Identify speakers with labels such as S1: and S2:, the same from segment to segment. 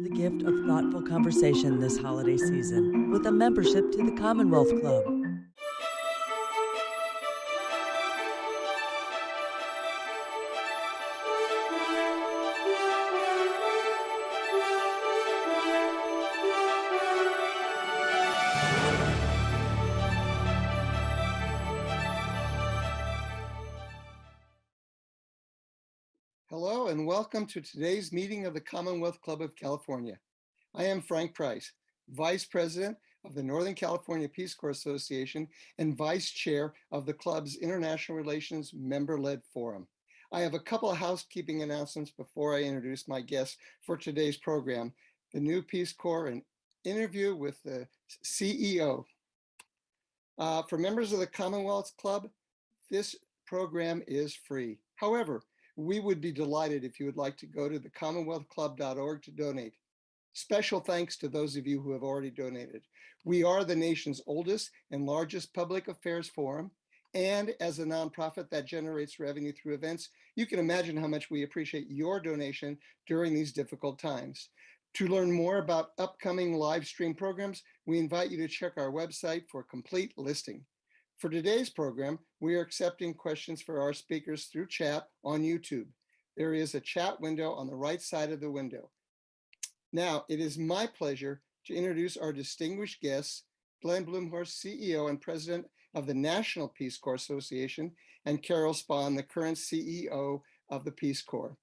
S1: the gift of thoughtful conversation this holiday season with a membership to the Commonwealth Club.
S2: Hello and welcome to today's meeting of the Commonwealth Club of California. I am Frank Price, Vice President of the Northern California Peace Corps Association and Vice Chair of the club's International Relations Member-Led Forum. I have a couple of housekeeping announcements before I introduce my guests for today's program, the new Peace Corps, an interview with the CEO. For members of the Commonwealth Club, this program is free. However, we would be delighted if you would like to go to thecommonwealthclub.org to donate. Special thanks to those of you who have already donated. We are the nation's oldest and largest public affairs forum, and as a nonprofit that generates revenue through events, you can imagine how much we appreciate your donation during these difficult times. To learn more about upcoming live stream programs, we invite you to check our website for a complete listing. For today's program, we are accepting questions for our speakers through chat on YouTube. There is a chat window on the right side of the window. Now, it is my pleasure to introduce our distinguished guests, Glenn Blumhorst, CEO and President of the National Peace Corps Association, and Carol Spahn, the current CEO of the Peace Corps.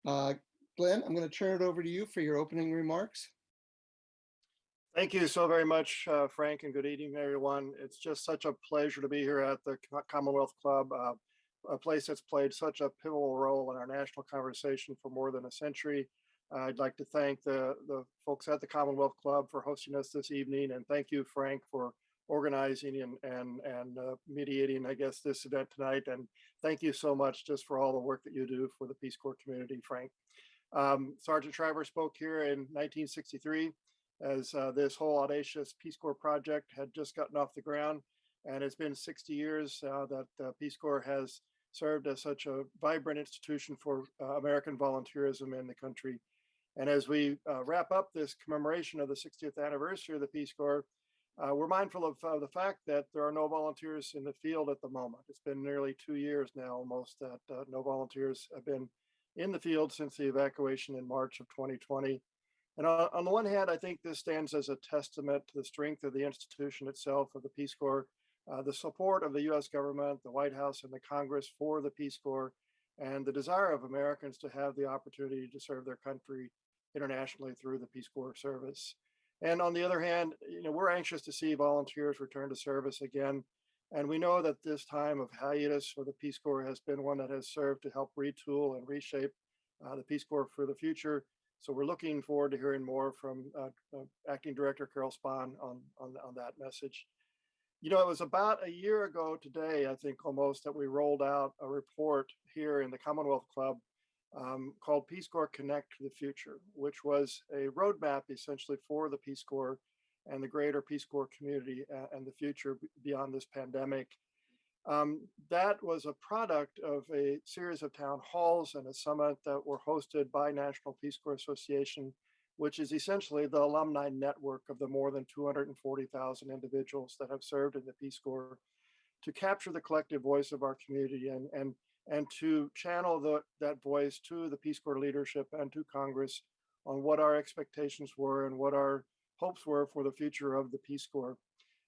S2: Glenn, I'm going to turn it over to you for your opening remarks.
S3: Thank you so very much, Frank, and good evening, everyone. It's just such a pleasure to be here at the Commonwealth Club, a place that's played such a pivotal role in our national conversation for more than a century. I'd like to thank the folks at the Commonwealth Club for hosting us this evening, and thank you, Frank, for organizing and mediating, I guess, this event tonight. And thank you so much just for all the work that you do for the Peace Corps community, Frank. Sergeant Shriver spoke here in 1963. As this whole audacious Peace Corps project had just gotten off the ground. And it's been 60 years that Peace Corps has served as such a vibrant institution for American volunteerism in the country. And as we wrap up this commemoration of the 60th anniversary of the Peace Corps, we're mindful of the fact that there are no volunteers in the field at the moment. It's been nearly 2 years now almost that no volunteers have been in the field since the evacuation in March of 2020. And on the one hand, I think this stands as a testament to the strength of the institution itself, of the Peace Corps, the support of the US government, the White House, and the Congress for the Peace Corps, and the desire of Americans to have the opportunity to serve their country internationally through the Peace Corps service. And on the other hand, we're anxious to see volunteers return to service again. And we know that this time of hiatus for the Peace Corps has been one that has served to help retool and reshape the Peace Corps for the future. So we're looking forward to hearing more from Acting Director Carol Spahn on that message. It was about a year ago today, I think almost, that we rolled out a report here in the Commonwealth Club called Peace Corps Connect to the Future, which was a roadmap essentially for the Peace Corps and the greater Peace Corps community and the future beyond this pandemic. That was a product of a series of town halls and a summit that were hosted by National Peace Corps Association, which is essentially the alumni network of the more than 240,000 individuals that have served in the Peace Corps, to capture the collective voice of our community and to channel that voice to the Peace Corps leadership and to Congress on what our expectations were and what our hopes were for the future of the Peace Corps.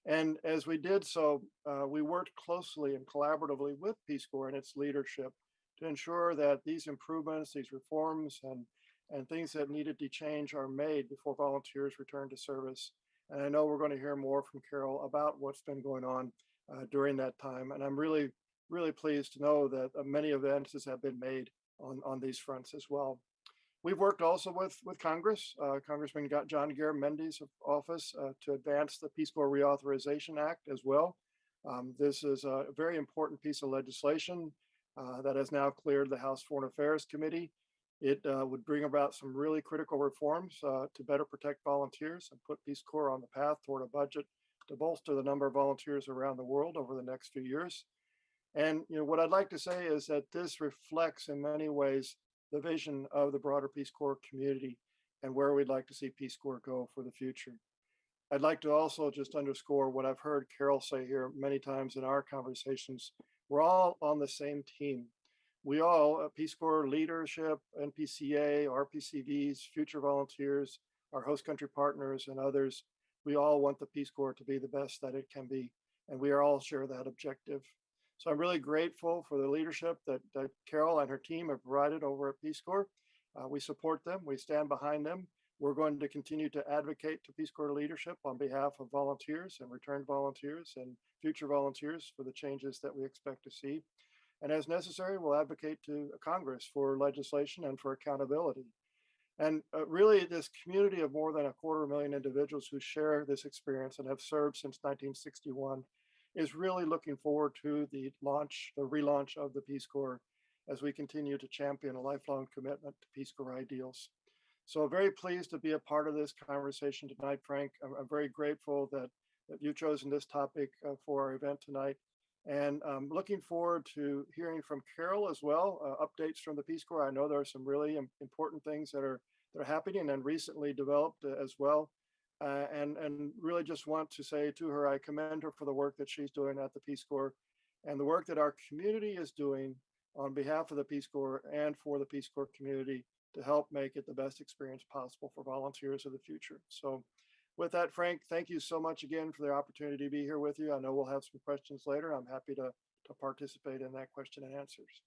S3: And as we did so, we worked closely and collaboratively with Peace Corps and its leadership to ensure that these improvements, these reforms, and things that needed to change are made before volunteers return to service. And I know we're going to hear more from Carol about what's been going on during that time. And I'm really, really pleased to know that many advances have been made on these fronts as well. We've worked also with Congress, Congressman John Garamendi's office, to advance the Peace Corps Reauthorization Act as well. This is a very important piece of legislation that has now cleared the House Foreign Affairs Committee. It would bring about some really critical reforms to better protect volunteers and put Peace Corps on the path toward a budget to bolster the number of volunteers around the world over the next few years. And what I'd like to say is that this reflects in many ways the vision of the broader Peace Corps community and where we'd like to see Peace Corps go for the future. I'd like to also just underscore what I've heard Carol say here many times in our conversations. We're all on the same team. We all, Peace Corps leadership, NPCA, RPCVs, future volunteers, our host country partners and others, we all want the Peace Corps to be the best that it can be. And we are all share that objective. So I'm really grateful for the leadership that Carol and her team have provided over at Peace Corps. We support them, we stand behind them. We're going to continue to advocate to Peace Corps leadership on behalf of volunteers and returned volunteers and future volunteers for the changes that we expect to see. And as necessary, we'll advocate to Congress for legislation and for accountability. And really, this community of more than 250,000 individuals who share this experience and have served since 1961 is really looking forward to the relaunch of the Peace Corps as we continue to champion a lifelong commitment to Peace Corps ideals. So very pleased to be a part of this conversation tonight, Frank. I'm very grateful that you've chosen this topic for our event tonight. And I'm looking forward to hearing from Carol as well, updates from the Peace Corps. I know there are some really important things that are happening and recently developed as well. And really just want to say to her, I commend her for the work that she's doing at the Peace Corps and the work that our community is doing on behalf of the Peace Corps and for the Peace Corps community to help make it the best experience possible for volunteers of the future. So with that, Frank, thank you so much again for the opportunity to be here with you. I know we'll have some questions later. I'm happy to participate in that question and answers.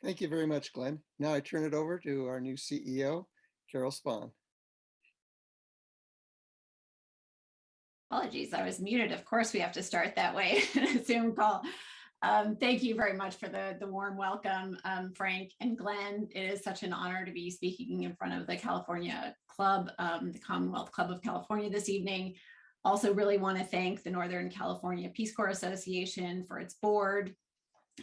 S2: Thank you very much, Glenn. Now I turn it over to our new CEO, Carol Spahn.
S4: Apologies, I was muted. Of course, we have to start that way in a Zoom call. Thank you very much for the warm welcome, Frank and Glenn. It is such an honor to be speaking in front of the California Club, the Commonwealth Club of California this evening. Also really want to thank the Northern California Peace Corps Association for its board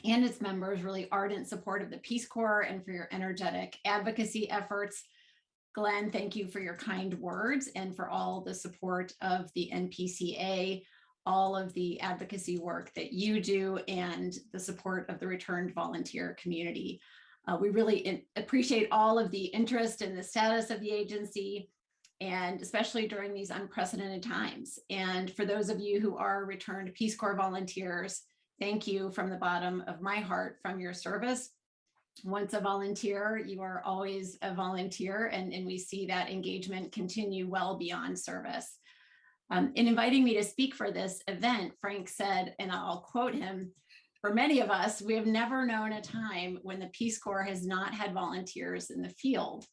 S4: and its members' really ardent support of the Peace Corps and for your energetic advocacy efforts. Glenn, thank you for your kind words and for all the support of the NPCA, all of the advocacy work that you do and the support of the returned volunteer community. We really appreciate all of the interest in the status of the agency, and especially during these unprecedented times. And for those of you who are returned Peace Corps volunteers, thank you from the bottom of my heart from your service. Once a volunteer, you are always a volunteer, and we see that engagement continue well beyond service. In inviting me to speak for this event, Frank said, and I'll quote him, "For many of us, we have never known a time when the Peace Corps has not had volunteers in the field.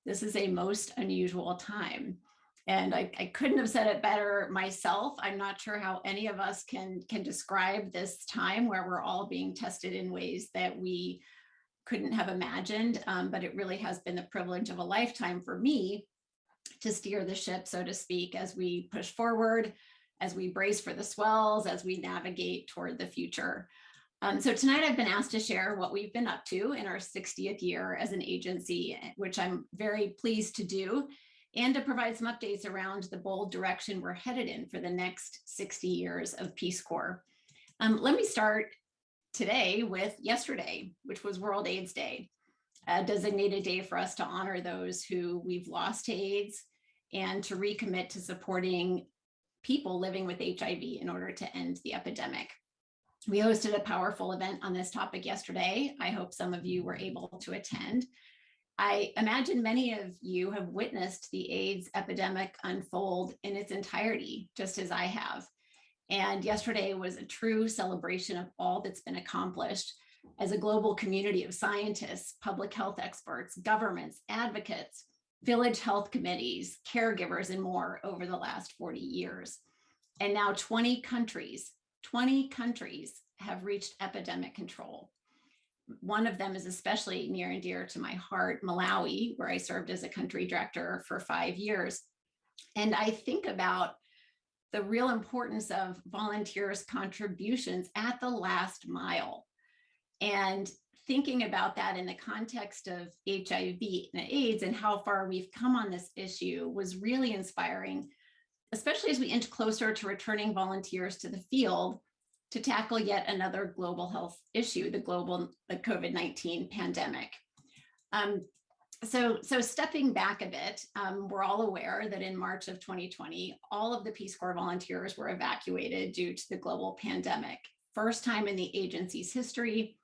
S4: This is a most unusual time." And I couldn't have said it better myself. I'm not sure how any of us can describe this time where we're all being tested in ways that we couldn't have imagined, but it really has been the privilege of a lifetime for me to steer the ship, so to speak, as we push forward, as we brace for the swells, as we navigate toward the future. So tonight I've been asked to share what we've been up to in our 60th year as an agency, which I'm very pleased to do, and to provide some updates around the bold direction we're headed in for the next 60 years of Peace Corps. Let me start today with yesterday, which was World AIDS Day, a designated day for us to honor those who we've lost to AIDS and to recommit to supporting people living with HIV in order to end the epidemic. We hosted a powerful event on this topic yesterday. I hope some of you were able to attend. I imagine many of you have witnessed the AIDS epidemic unfold in its entirety, just as I have. And yesterday was a true celebration of all that's been accomplished as a global community of scientists, public health experts, governments, advocates, village health committees, caregivers, and more over the last 40 years. And now 20 countries have reached epidemic control. One of them is especially near and dear to my heart, Malawi, where I served as a country director for 5 years. And I think about the real importance of volunteers' contributions at the last mile. And thinking about that in the context of HIV and AIDS and how far we've come on this issue was really inspiring, especially as we inch closer to returning volunteers to the field to tackle yet another global health issue, the COVID-19 pandemic. So stepping back a bit, we're all aware that in March of 2020, all of the Peace Corps volunteers were evacuated due to the global pandemic. First time in the agency's history.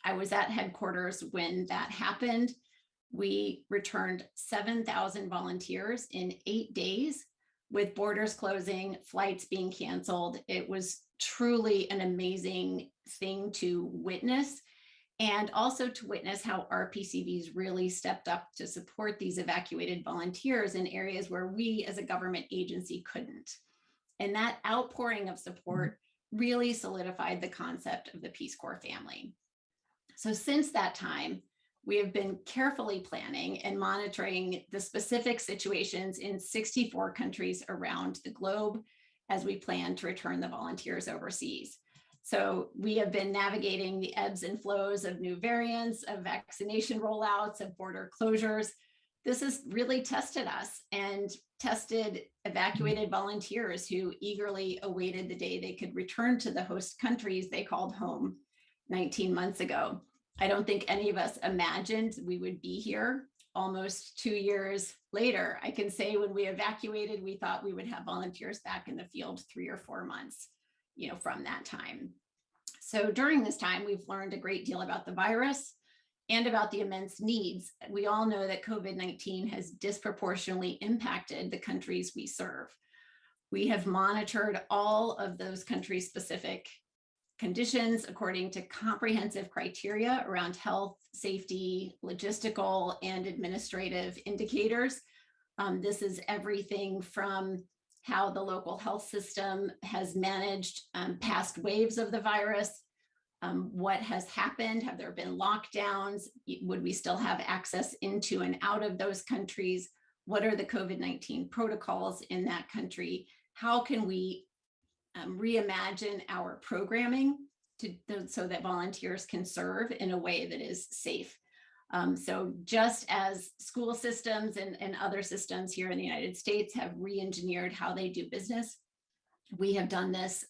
S4: I was at headquarters when that happened. We returned 7,000 volunteers in 8 days with borders closing, flights being canceled. It was truly an amazing thing to witness, and also to witness how RPCVs really stepped up to support these evacuated volunteers in areas where we as a government agency couldn't. And that outpouring of support really solidified the concept of the Peace Corps family. So since that time, we have been carefully planning and monitoring the specific situations in 64 countries around the globe as we plan to return the volunteers overseas. So we have been navigating the ebbs and flows of new variants, of vaccination rollouts, of border closures. This has really tested us and tested evacuated volunteers who eagerly awaited the day they could return to the host countries they called home 19 months ago. I don't think any of us imagined we would be here almost 2 years later. I can say when we evacuated, we thought we would have volunteers back in the field 3 or 4 months, from that time. So during this time, we've learned a great deal about the virus and about the immense needs. We all know that COVID-19 has disproportionately impacted the countries we serve. We have monitored all of those country-specific conditions according to comprehensive criteria around health, safety, logistical, and administrative indicators. This is everything from how the local health system has managed past waves of the virus, what has happened, have there been lockdowns, would we still have access into and out of those countries, what are the COVID-19 protocols in that country, how can we reimagine our programming so that volunteers can serve in a way that is safe. So just as school systems and other systems here in the United States have re-engineered how they do business, we have done this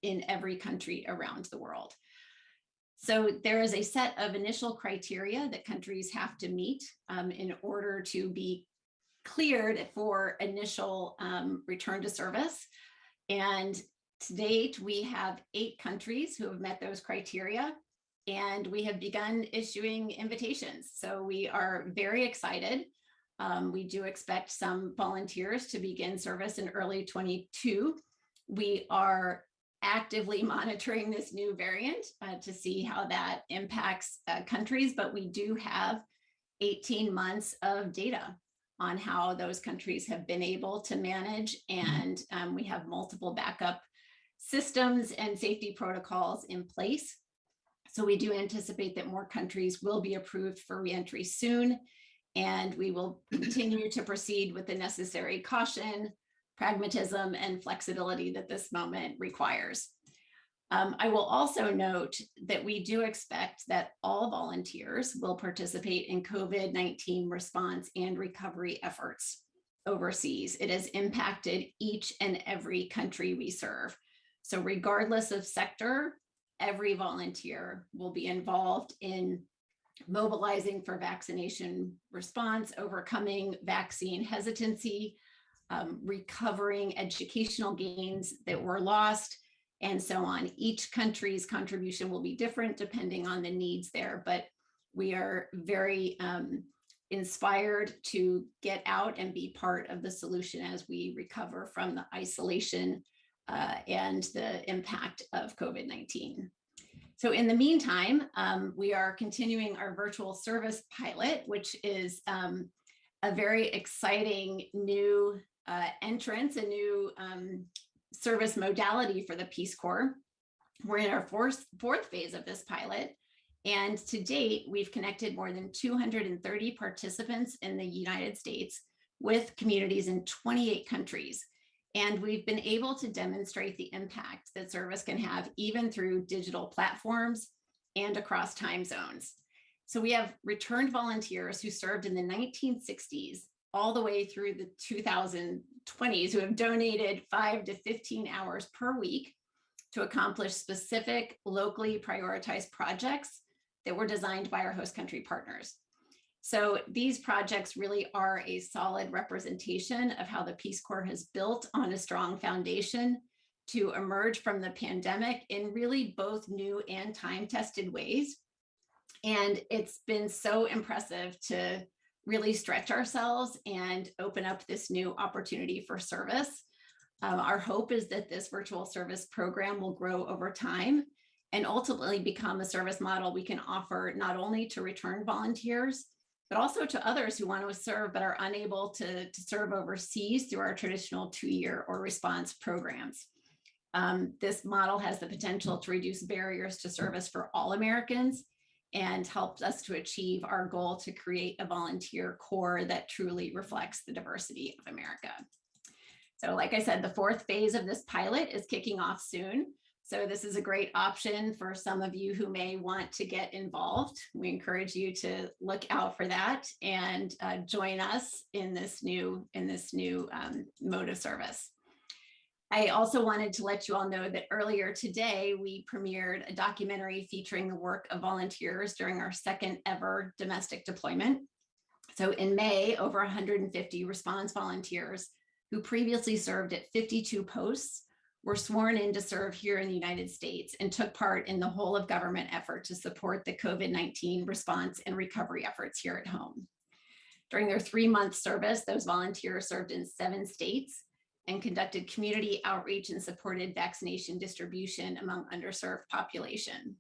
S4: in every country around the world. So there is a set of initial criteria that countries have to meet in order to be cleared for initial return to service. And to date, we have 8 countries who have met those criteria, and we have begun issuing invitations. So we are very excited. We do expect some volunteers to begin service in early 22. We are actively monitoring this new variant to see how that impacts countries, but we do have 18 months of data on how those countries have been able to manage, and we have multiple backup systems and safety protocols in place. So we do anticipate that more countries will be approved for reentry soon, and we will continue to proceed with the necessary caution, pragmatism, and flexibility that this moment requires. I will also note that we do expect that all volunteers will participate in COVID-19 response and recovery efforts overseas. It has impacted each and every country we serve. So regardless of sector, every volunteer will be involved in mobilizing for vaccination response, overcoming vaccine hesitancy, recovering educational gains that were lost, and so on. Each country's contribution will be different depending on the needs there, but we are very inspired to get out and be part of the solution as we recover from the isolation and the impact of COVID-19. So in the meantime, we are continuing our virtual service pilot, which is a very exciting new entrance, a new service modality for the Peace Corps. We're in our fourth phase of this pilot. And to date, we've connected more than 230 participants in the United States with communities in 28 countries. And we've been able to demonstrate the impact that service can have even through digital platforms and across time zones. So we have returned volunteers who served in the 1960s all the way through the 2020s who have donated 5 to 15 hours per week to accomplish specific locally prioritized projects that were designed by our host country partners. So these projects really are a solid representation of how the Peace Corps has built on a strong foundation to emerge from the pandemic in really both new and time-tested ways. And it's been so impressive to really stretch ourselves and open up this new opportunity for service. Our hope is that this virtual service program will grow over time and ultimately become a service model we can offer not only to return volunteers, but also to others who want to serve but are unable to serve overseas through our traditional 2-year or response programs. This model has the potential to reduce barriers to service for all Americans and helps us to achieve our goal to create a volunteer corps that truly reflects the diversity of America. So like I said, the 4th phase of this pilot is kicking off soon. So this is a great option for some of you who may want to get involved. We encourage you to look out for that and join us in this new mode of service. I also wanted to let you all know that earlier today, we premiered a documentary featuring the work of volunteers during our 2nd ever domestic deployment. So in May, over 150 response volunteers who previously served at 52 posts were sworn in to serve here in the United States and took part in the whole of government effort to support the COVID-19 response and recovery efforts here at home. During their 3-month service, those volunteers served in 7 states and conducted community outreach and supported vaccination distribution among underserved population.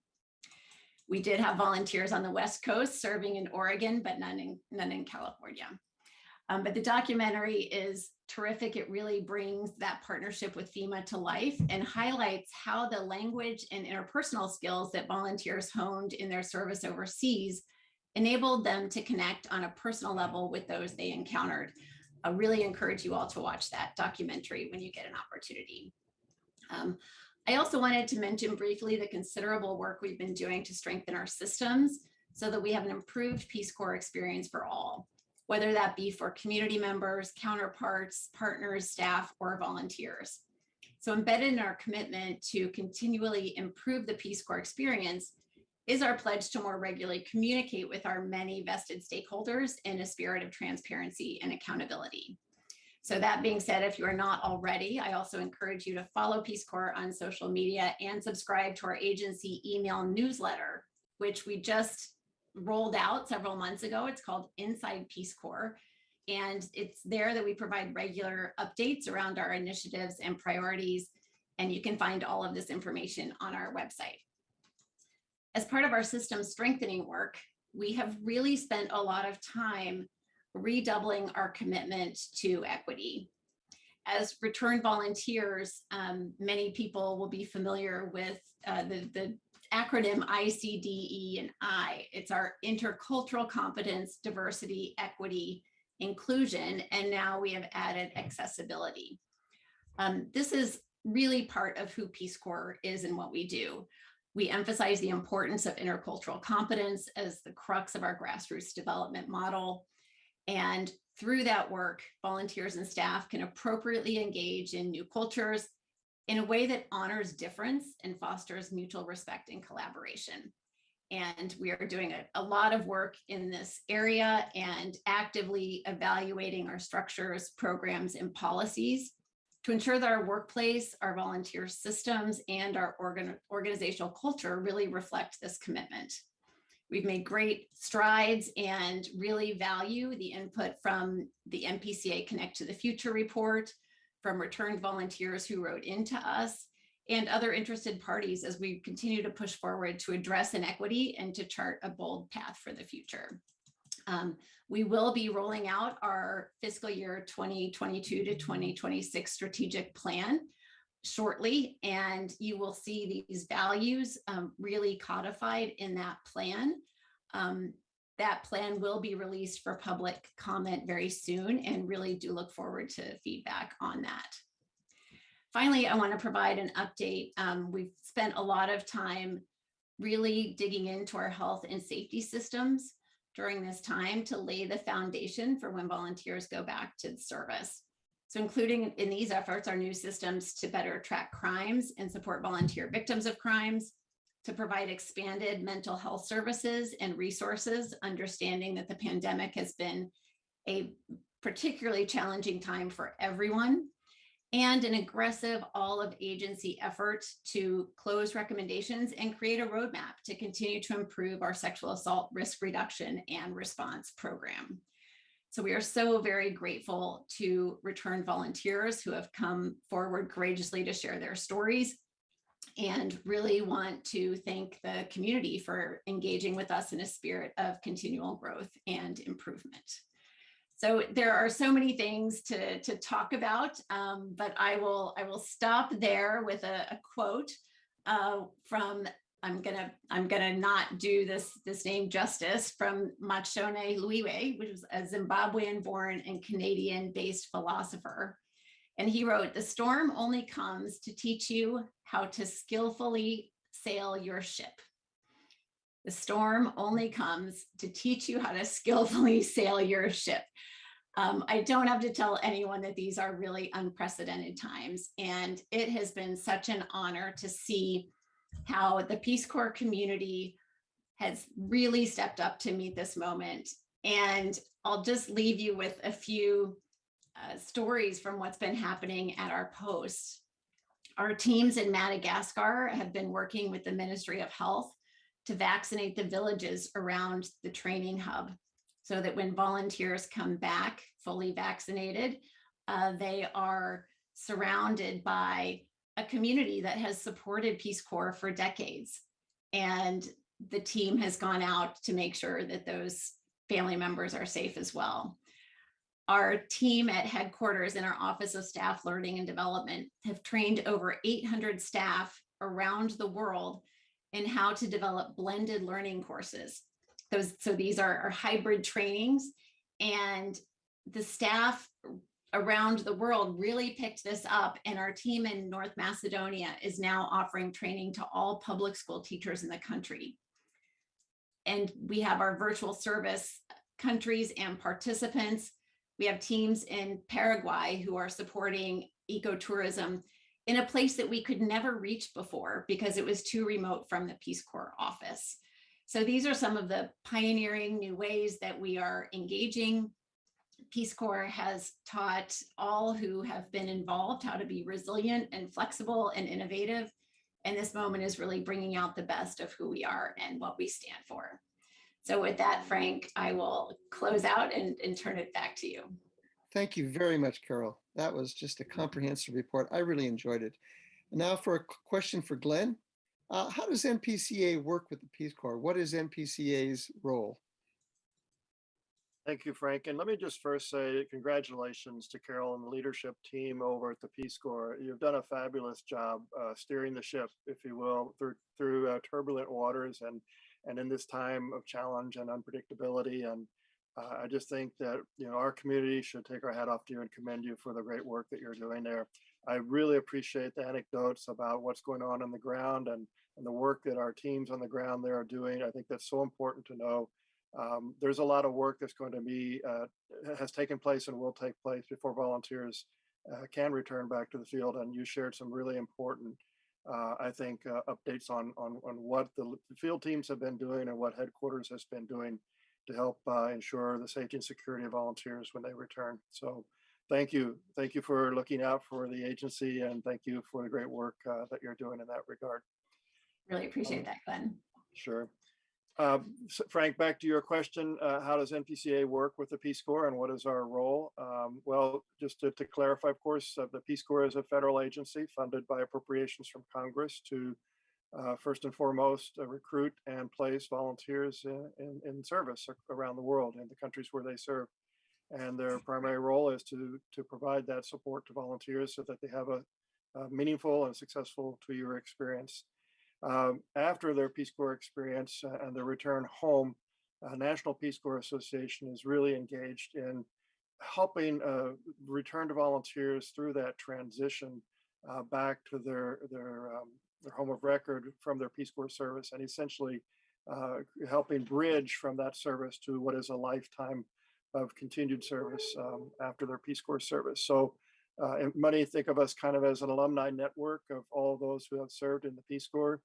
S4: We did have volunteers on the West Coast serving in Oregon, but none in California. But the documentary is terrific. It really brings that partnership with FEMA to life and highlights how the language and interpersonal skills that volunteers honed in their service overseas enabled them to connect on a personal level with those they encountered. I really encourage you all to watch that documentary when you get an opportunity. I also wanted to mention briefly the considerable work we've been doing to strengthen our systems so that we have an improved Peace Corps experience for all, whether that be for community members, counterparts, partners, staff, or volunteers. So embedded in our commitment to continually improve the Peace Corps experience is our pledge to more regularly communicate with our many vested stakeholders in a spirit of transparency and accountability. So that being said, if you are not already, I also encourage you to follow Peace Corps on social media and subscribe to our agency email newsletter, which we just rolled out several months ago. It's called Inside Peace Corps. And it's there that we provide regular updates around our initiatives and priorities. And you can find all of this information on our website. As part of our system strengthening work, we have really spent a lot of time redoubling our commitment to equity. As returned volunteers, many people will be familiar with the acronym ICDE and I. It's our intercultural competence, diversity, equity, inclusion, and now we have added accessibility. This is really part of who Peace Corps is and what we do. We emphasize the importance of intercultural competence as the crux of our grassroots development model. And through that work, volunteers and staff can appropriately engage in new cultures in a way that honors difference and fosters mutual respect and collaboration. And we are doing a lot of work in this area and actively evaluating our structures, programs, and policies to ensure that our workplace, our volunteer systems, and our organizational culture really reflect this commitment. We've made great strides and really value the input from the NPCA Connect to the Future report, from returned volunteers who wrote into us, and other interested parties as we continue to push forward to address inequity and to chart a bold path for the future. We will be rolling out our fiscal year 2022 to 2026 strategic plan shortly, and you will see these values really codified in that plan. That plan will be released for public comment very soon, and really do look forward to feedback on that. Finally, I want to provide an update. We've spent a lot of time really digging into our health and safety systems during this time to lay the foundation for when volunteers go back to the service. So including in these efforts are new systems to better track crimes and support volunteer victims of crimes, to provide expanded mental health services and resources, understanding that the pandemic has been a particularly challenging time for everyone, and an aggressive all-of-agency effort to close recommendations and create a roadmap to continue to improve our sexual assault risk reduction and response program. So we are so very grateful to return volunteers who have come forward courageously to share their stories, and really want to thank the community for engaging with us in a spirit of continual growth and improvement. So there are so many things to talk about, but I will stop there with a quote from, I'm gonna not do this name justice, from Machone Luiwe, which was a Zimbabwean-born and Canadian-based philosopher. And he wrote, "The storm only comes to teach you how to skillfully sail your ship." The storm only comes to teach you how to skillfully sail your ship. I don't have to tell anyone that these are really unprecedented times, and it has been such an honor to see how the Peace Corps community has really stepped up to meet this moment. And I'll just leave you with a few stories from what's been happening at our post. Our teams in Madagascar have been working with the Ministry of Health to vaccinate the villages around the training hub, so that when volunteers come back fully vaccinated, they are surrounded by a community that has supported Peace Corps for decades. And the team has gone out to make sure that those family members are safe as well. Our team at headquarters in our Office of Staff Learning and Development have trained over 800 staff around the world in how to develop blended learning courses. So these are hybrid trainings, and the staff around the world really picked this up, and our team in North Macedonia is now offering training to all public school teachers in the country. And we have our virtual service countries and participants. We have teams in Paraguay who are supporting ecotourism in a place that we could never reach before because it was too remote from the Peace Corps office. So these are some of the pioneering new ways that we are engaging. Peace Corps has taught all who have been involved how to be resilient and flexible and innovative. And this moment is really bringing out the best of who we are and what we stand for. So with that, Frank, I will close out and turn it back to you.
S2: Thank you very much, Carol. That was just a comprehensive report. I really enjoyed it. Now for a question for Glenn. How does NPCA work with the Peace Corps? What is NPCA's role?
S3: Thank you, Frank. And let me just first say congratulations to Carol and the leadership team over at the Peace Corps. You've done a fabulous job steering the ship, if you will, through turbulent waters and in this time of challenge and unpredictability. And I just think that our community should take our hat off to you and commend you for the great work that you're doing there. I really appreciate the anecdotes about what's going on the ground and the work that our teams on the ground there are doing. I think that's so important to know. There's a lot of work that's going to be, has taken place and will take place before volunteers can return back to the field. And you shared some really important, I think, updates on what the field teams have been doing and what headquarters has been doing to help ensure the safety and security of volunteers when they return. So thank you. Thank you for looking out for the agency, and thank you for the great work that you're doing in that regard.
S4: Really appreciate that, Glenn.
S3: Sure. So Frank, back to your question, how does NPCA work with the Peace Corps and what is our role? Well, just to clarify, of course, the Peace Corps is a federal agency funded by appropriations from Congress to first and foremost recruit and place volunteers in service around the world in the countries where they serve. And their primary role is to provide that support to volunteers so that they have a meaningful and successful 2-year experience. After their Peace Corps experience and their return home, National Peace Corps Association is really engaged in helping return to volunteers through that transition back to their home of record from their Peace Corps service, and essentially helping bridge from that service to what is a lifetime of continued service after their Peace Corps service. So many think of us kind of as an alumni network of all those who have served in the Peace Corps.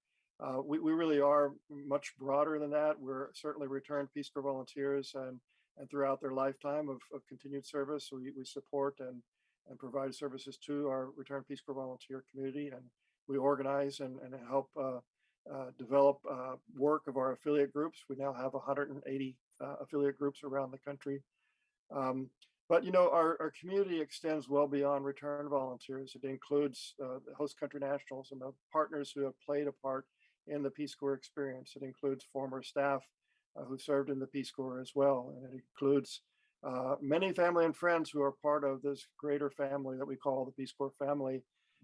S3: we really are much broader than that. We're certainly returned Peace Corps volunteers, and throughout their lifetime of continued service, we support and provide services to our returned Peace Corps volunteer community, and we organize and help develop work of our affiliate groups. We now have 180 affiliate groups around the country. But our community extends well beyond return volunteers. It includes the host country nationals and the partners who have played a part in the Peace Corps experience. It includes former staff who served in the Peace Corps as well. And it includes many family and friends who are part of this greater family that we call the Peace Corps family,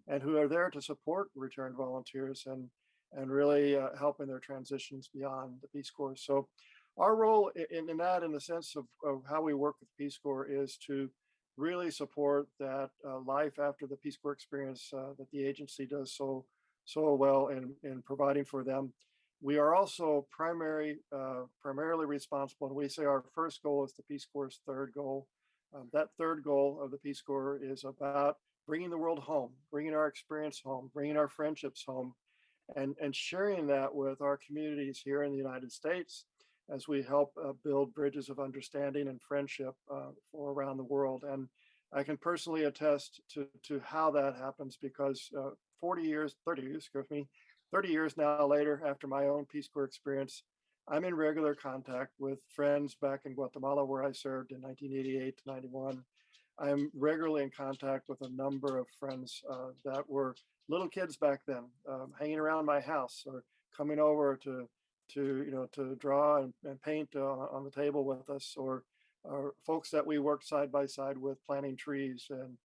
S3: and who are there to support returned volunteers and really help in their transitions beyond the Peace Corps. So our role in that, in the sense of how we work with Peace Corps, is to really support that life after the Peace Corps experience that the agency does so well in providing for them. We are also primarily responsible, and we say our first goal is the Peace Corps' third goal. That third goal of the Peace Corps is about bringing the world home, bringing our experience home, bringing our friendships home, and sharing that with our communities here in the United States as we help build bridges of understanding and friendship for around the world. And I can personally attest to how that happens, because 30 years now later, after my own Peace Corps experience, I'm in regular contact with friends back in Guatemala, where I served in 1988 to 91. I'm regularly in contact with a number of friends that were little kids back then, hanging around my house or coming over to draw and paint on the table with us, or folks that we worked side by side with, planting trees and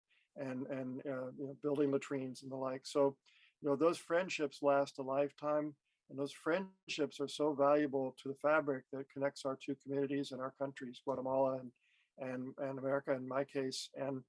S3: building latrines and the like. So those friendships last a lifetime, and those friendships are so valuable to the fabric that connects our two communities and our countries, Guatemala and America in my case. And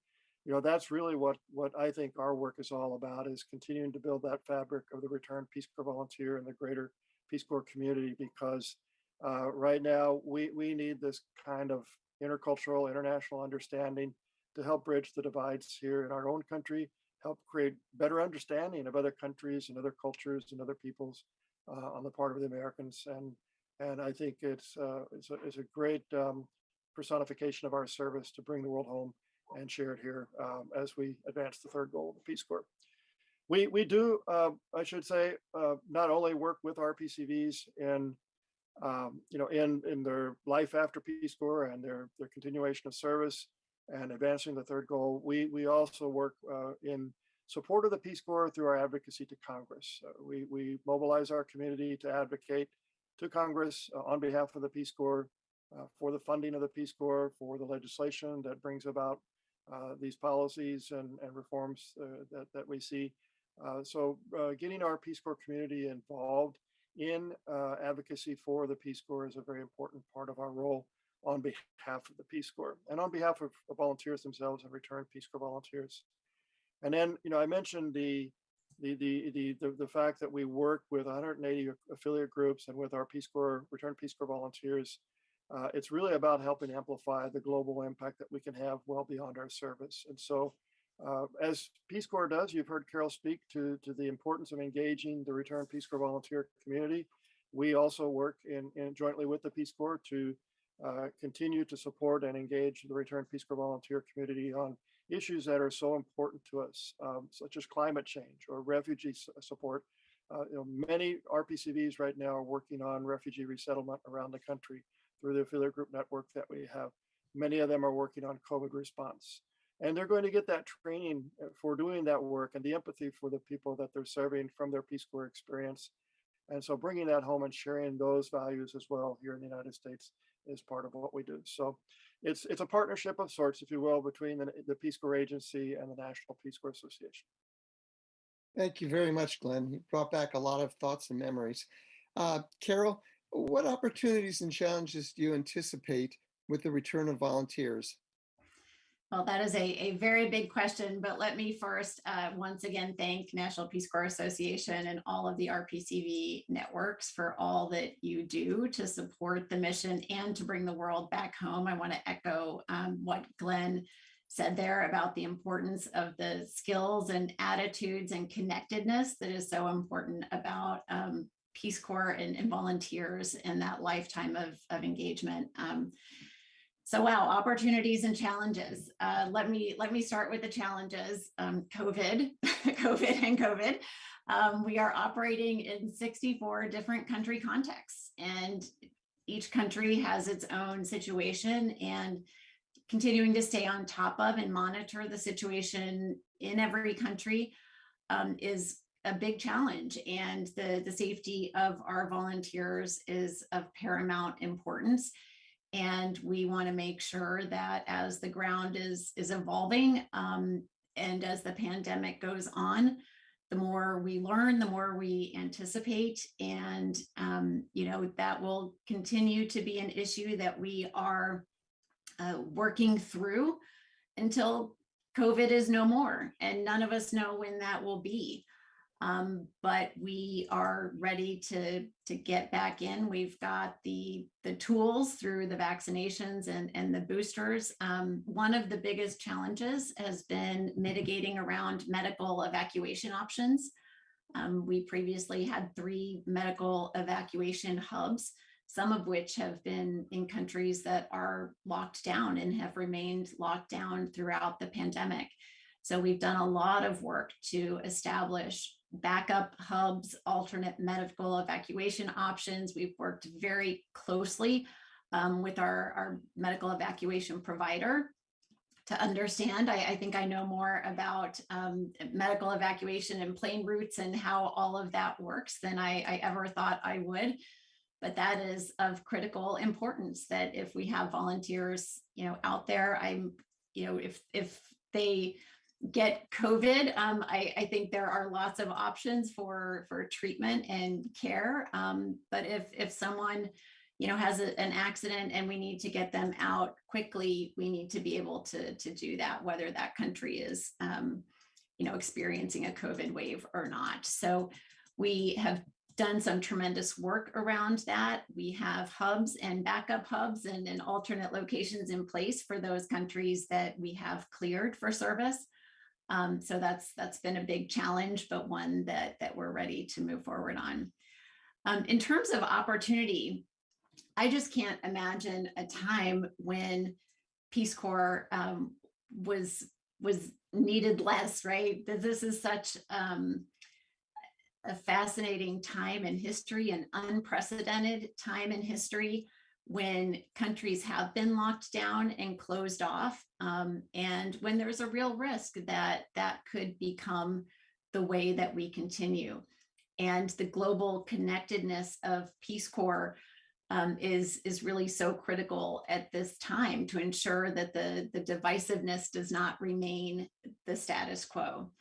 S3: that's really what I think our work is all about, is continuing to build that fabric of the returned Peace Corps volunteer and the greater Peace Corps community, because right now we need this kind of intercultural, international understanding to help bridge the divides here in our own country, help create better understanding of other countries and other cultures and other peoples on the part of the Americans. And I think it's a great personification of our service to bring the world home and share it here as we advance the third goal of the Peace Corps. We do, I should say, not only work with RPCVs in their life after Peace Corps and their continuation of service and advancing the third goal. We also work in support of the Peace Corps through our advocacy to Congress. We mobilize our community to advocate to Congress on behalf of the Peace Corps for the funding of the Peace Corps, for the legislation that brings about these policies and reforms that we see. So getting our Peace Corps community involved in advocacy for the Peace Corps is a very important part of our role on behalf of the Peace Corps and on behalf of volunteers themselves and returned Peace Corps volunteers. And then, I mentioned the fact that we work with 180 affiliate groups and with our Peace Corps, returned Peace Corps volunteers. It's really about helping amplify the global impact that we can have well beyond our service. And so as Peace Corps does, you've heard Carol speak to the importance of engaging the returned Peace Corps volunteer community. We also work in jointly with the Peace Corps to continue to support and engage the returned Peace Corps volunteer community on issues that are so important to us, such as climate change or refugee support. Many RPCVs right now are working on refugee resettlement around the country through the affiliate group network that we have. Many of them are working on COVID response. And they're going to get that training for doing that work and the empathy for the people that they're serving from their Peace Corps experience. And so bringing that home and sharing those values as well here in the United States is part of what we do. So it's a partnership of sorts, if you will, between the Peace Corps Agency and the National Peace Corps Association.
S2: Thank you very much, Glenn. You brought back a lot of thoughts and memories. Carol, what opportunities and challenges do you anticipate with the return of volunteers?
S4: Well, that is a very big question, but let me first once again thank National Peace Corps Association and all of the RPCV networks for all that you do to support the mission and to bring the world back home. I want to echo what Glenn said there about the importance of the skills and attitudes and connectedness that is so important about Peace Corps and volunteers and that lifetime of engagement. So wow, opportunities and challenges. Let me start with the challenges. COVID, COVID. We are operating in 64 different country contexts, and each country has its own situation, and continuing to stay on top of and monitor the situation in every country is a big challenge. And the safety of our volunteers is of paramount importance. And we want to make sure that as the ground is evolving and as the pandemic goes on, the more we learn, the more we anticipate, and that will continue to be an issue that we are working through until COVID is no more, and none of us know when that will be. But we are ready to get back in. We've got the tools through the vaccinations and the boosters. One of the biggest challenges has been mitigating around medical evacuation options. We previously had 3 medical evacuation hubs, some of which have been in countries that are locked down and have remained locked down throughout the pandemic. So we've done a lot of work to establish backup hubs, alternate medical evacuation options. We've worked very closely with our medical evacuation provider to understand. I think I know more about medical evacuation and plane routes and how all of that works than I ever thought I would. But that is of critical importance, that if we have volunteers, out there, if they get COVID, I think there are lots of options for treatment and care. But if someone, has an accident and we need to get them out quickly, we need to be able to do that, whether that country is, experiencing a COVID wave or not. So we have done some tremendous work around that. We have hubs and backup hubs and alternate locations in place for those countries that we have cleared for service. So that's been a big challenge, but one that we're ready to move forward on. In terms of opportunity, I just can't imagine a time when Peace Corps was needed less, right? This is such a fascinating time in history, an unprecedented time in history, when countries have been locked down and closed off, and when there's a real risk that could become the way that we continue. And the global connectedness of Peace Corps is really so critical at this time to ensure that the divisiveness does not remain the status quo.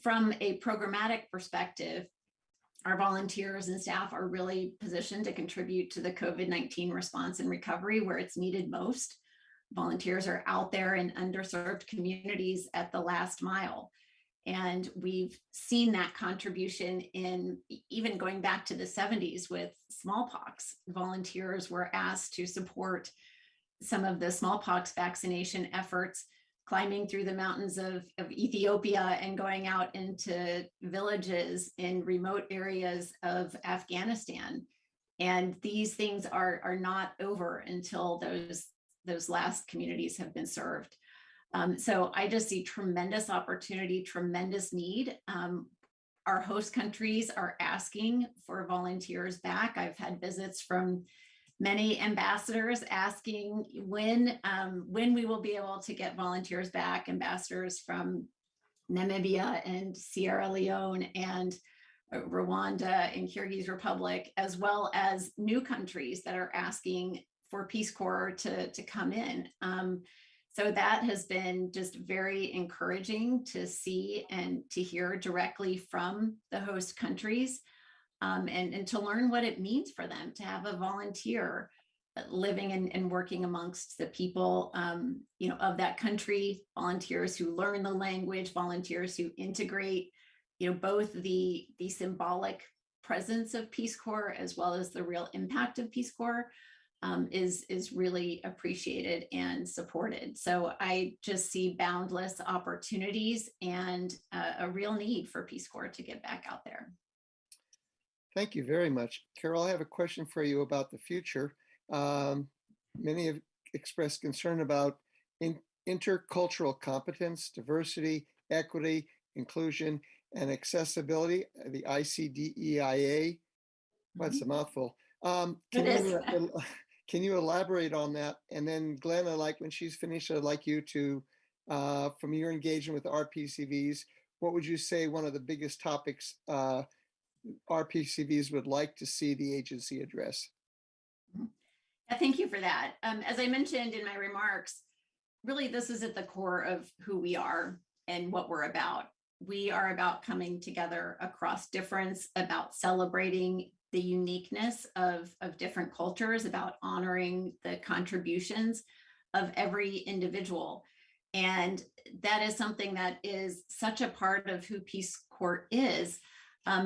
S4: From a programmatic perspective, our volunteers and staff are really positioned to contribute to the COVID-19 response and recovery where it's needed most. Volunteers are out there in underserved communities at the last mile. And we've seen that contribution in even going back to the 70s with smallpox. Volunteers were asked to support some of the smallpox vaccination efforts, climbing through the mountains of Ethiopia and going out into villages in remote areas of Afghanistan. And these things are not over until those last communities have been served. So I just see tremendous opportunity, tremendous need. Our host countries are asking for volunteers back. I've had visits from many ambassadors asking when we will be able to get volunteers back, ambassadors from Namibia and Sierra Leone and Rwanda and Kyrgyz Republic, as well as new countries that are asking for Peace Corps to come in. So that has been just very encouraging to see and to hear directly from the host countries. And to learn what it means for them to have a volunteer living and working amongst the people, of that country, volunteers who learn the language, volunteers who integrate, both the symbolic presence of Peace Corps as well as the real impact of Peace Corps is really appreciated and supported. So I just see boundless opportunities and a real need for Peace Corps to get back out there.
S2: Thank you very much. Carol, I have a question for you about the future. Many have expressed concern about intercultural competence, diversity, equity, inclusion, and accessibility, the ICDEIA. That's a mouthful. Can you elaborate on that? And then Glenn, when she's finished, I'd like you to, from your engagement with RPCVs, what would you say one of the biggest topics RPCVs would like to see the agency address?
S4: Thank you for that. As I mentioned in my remarks, really this is at the core of who we are and what we're about. We are about coming together across difference, about celebrating the uniqueness of different cultures, about honoring the contributions of every individual. And that is something that is such a part of who Peace Corps is.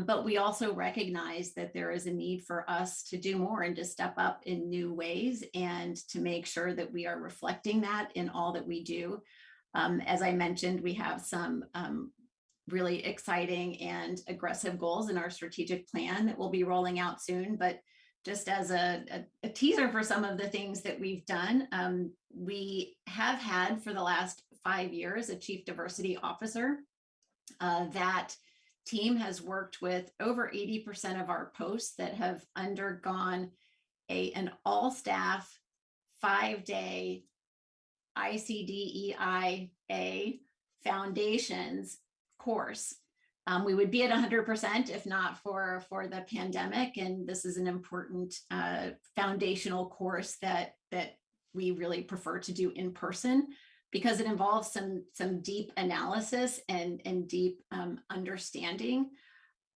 S4: But we also recognize that there is a need for us to do more and to step up in new ways and to make sure that we are reflecting that in all that we do. As I mentioned, we have some really exciting and aggressive goals in our strategic plan that we'll be rolling out soon. But just as a teaser for some of the things that we've done, we have had for the last 5 years a Chief Diversity Officer. That team has worked with over 80% of our posts that have undergone an all-staff 5-day ICDEIA foundations course. We would be at 100% if not for the pandemic. And this is an important foundational course that we really prefer to do in person, because it involves some deep analysis and deep understanding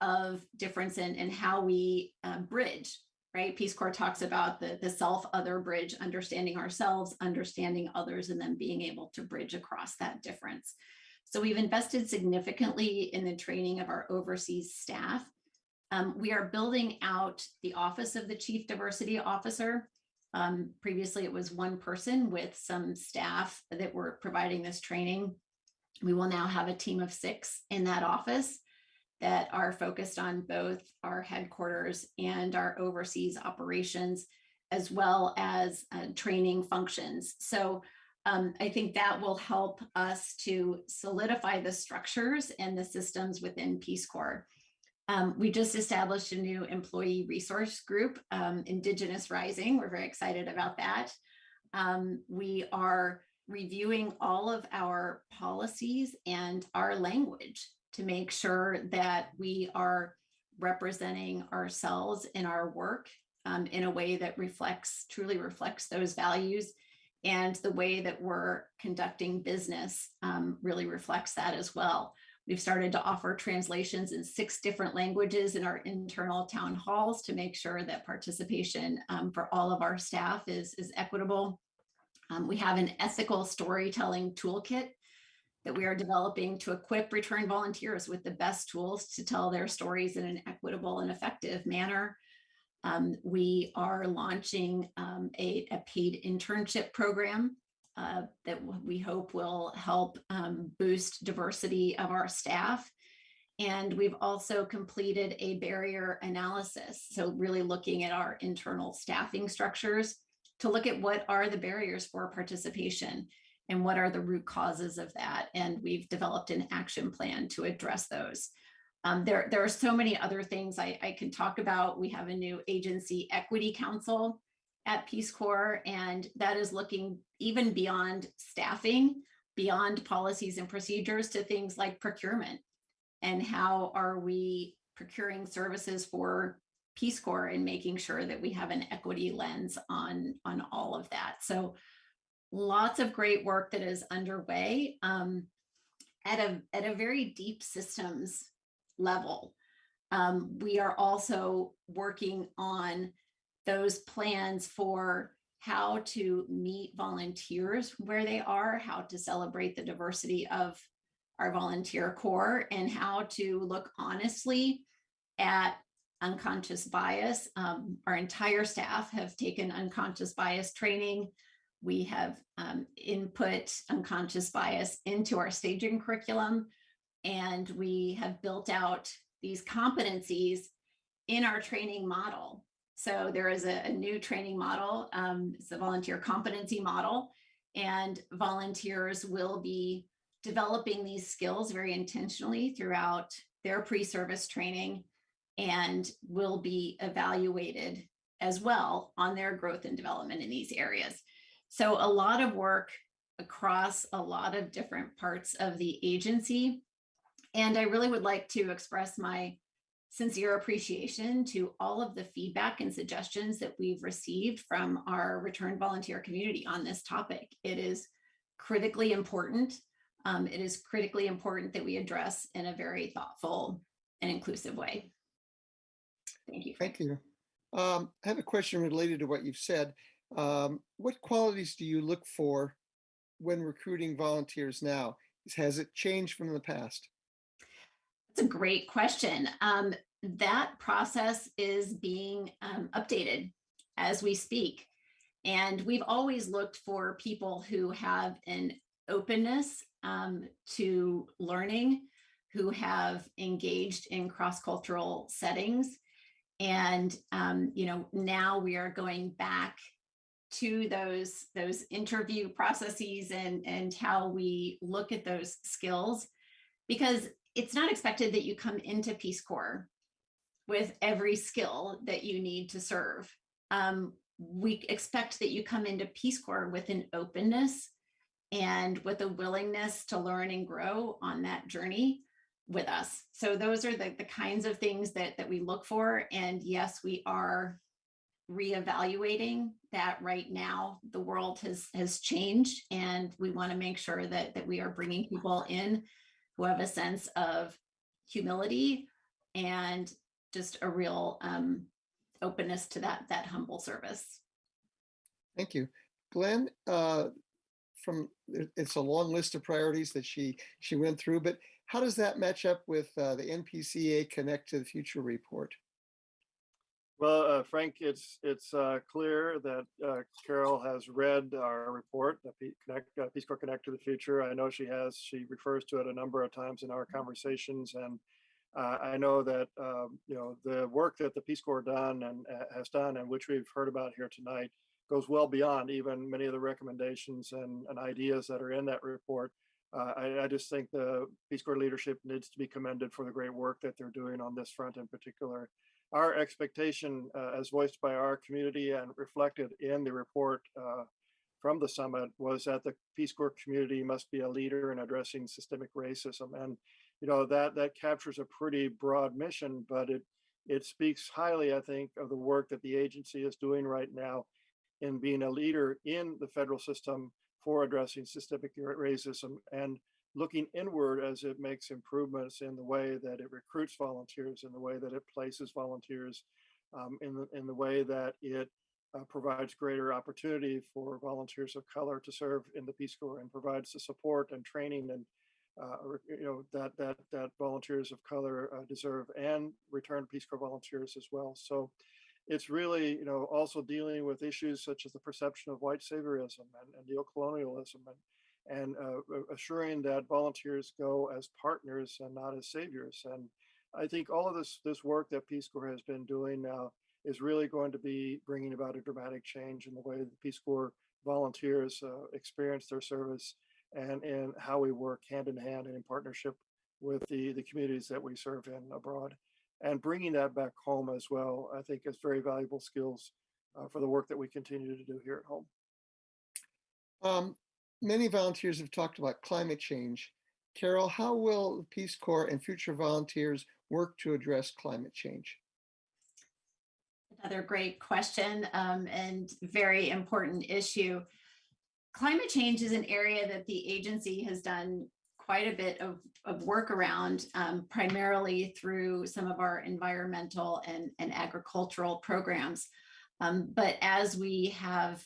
S4: of difference in how we bridge, right? Peace Corps talks about the self-other bridge, understanding ourselves, understanding others, and then being able to bridge across that difference. So we've invested significantly in the training of our overseas staff. We are building out the Office of the Chief Diversity Officer. Previously, it was one person with some staff that were providing this training. We will now have a team of 6 in that office that are focused on both our headquarters and our overseas operations, as well as training functions. So I think that will help us to solidify the structures and the systems within Peace Corps. We just established a new employee resource group, Indigenous Rising. We're very excited about that. We are reviewing all of our policies and our language to make sure that we are representing ourselves in our work in a way that truly reflects those values. And the way that we're conducting business really reflects that as well. We've started to offer translations in 6 different languages in our internal town halls to make sure that participation for all of our staff is equitable. We have an ethical storytelling toolkit that we are developing to equip return volunteers with the best tools to tell their stories in an equitable and effective manner. We are launching a paid internship program that we hope will help boost diversity of our staff. And we've also completed a barrier analysis. So really looking at our internal staffing structures to look at what are the barriers for participation and what are the root causes of that. And we've developed an action plan to address those. There are so many other things I can talk about. We have a new agency equity council at Peace Corps, and that is looking even beyond staffing, beyond policies and procedures, to things like procurement and how are we procuring services for Peace Corps and making sure that we have an equity lens on all of that. So lots of great work that is underway at a very deep systems level. We are also working on those plans for how to meet volunteers where they are, how to celebrate the diversity of our volunteer corps, and how to look honestly at unconscious bias. Our entire staff have taken unconscious bias training. We have input unconscious bias into our staging curriculum, and we have built out these competencies in our training model. So there is a new training model. It's a volunteer competency model, and volunteers will be developing these skills very intentionally throughout their pre-service training and will be evaluated as well on their growth and development in these areas. So a lot of work across a lot of different parts of the agency. And I really would like to express my sincere appreciation to all of the feedback and suggestions that we've received from our returned volunteer community on this topic. It is critically important. It is critically important that we address in a very thoughtful and inclusive way. Thank you.
S2: Thank you. I have a question related to what you've said. What qualities do you look for when recruiting volunteers now? Has it changed from the past?
S4: That's a great question. That process is being updated as we speak. And we've always looked for people who have an openness to learning, who have engaged in cross-cultural settings. And now we are going back to those interview processes and how we look at those skills, because it's not expected that you come into Peace Corps with every skill that you need to serve. We expect that you come into Peace Corps with an openness and with a willingness to learn and grow on that journey with us. So those are the kinds of things that we look for. And yes, we are reevaluating that right now. The world has changed, and we want to make sure that we are bringing people in who have a sense of humility and just a real openness to that humble service.
S2: Thank you. Glenn, it's a long list of priorities that she went through, but how does that match up with the NPCA Connect to the Future report?
S3: Well, Frank, it's clear that Carol has read our report, the Peace Corps Connect to the Future. I know she has. She refers to it a number of times in our conversations, and I know that the work that the Peace Corps has done, and which we've heard about here tonight, goes well beyond even many of the recommendations and ideas that are in that report. I just think the Peace Corps leadership needs to be commended for the great work that they're doing on this front in particular. Our expectation, as voiced by our community and reflected in the report from the summit, was that the Peace Corps community must be a leader in addressing systemic racism. And that captures a pretty broad mission, but it speaks highly, I think, of the work that the agency is doing right now in being a leader in the federal system for addressing systemic racism and looking inward as it makes improvements in the way that it recruits volunteers, in the way that it places volunteers, in the way that it provides greater opportunity for volunteers of color to serve in the Peace Corps, and provides the support and training and that volunteers of color deserve, and returned Peace Corps volunteers as well. So it's really also dealing with issues such as the perception of white saviorism and neocolonialism, and assuring that volunteers go as partners and not as saviors. And I think all of this work that Peace Corps has been doing now is really going to be bringing about a dramatic change in the way that Peace Corps volunteers experience their service, and how we work hand in hand and in partnership with the communities that we serve in abroad. And bringing that back home as well, I think, is very valuable skills for the work that we continue to do here at home.
S2: Many volunteers have talked about climate change. Carol, how will the Peace Corps and future volunteers work to address climate change?
S4: Another great question and very important issue. Climate change is an area that the agency has done quite a bit of work around, primarily through some of our environmental and agricultural programs. But as we have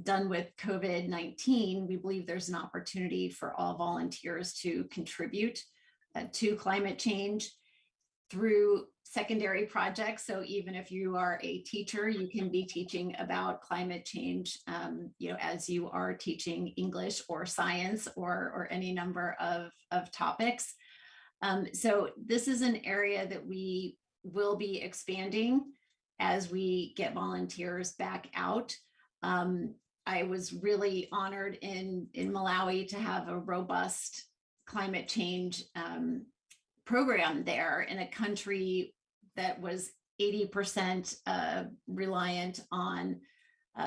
S4: done with COVID-19, we believe there's an opportunity for all volunteers to contribute to climate change through secondary projects. So even if you are a teacher, you can be teaching about climate change, as you are teaching English or science or any number of topics. So this is an area that we will be expanding as we get volunteers back out. I was really honored in Malawi to have a robust climate change program there in a country that was 80% reliant on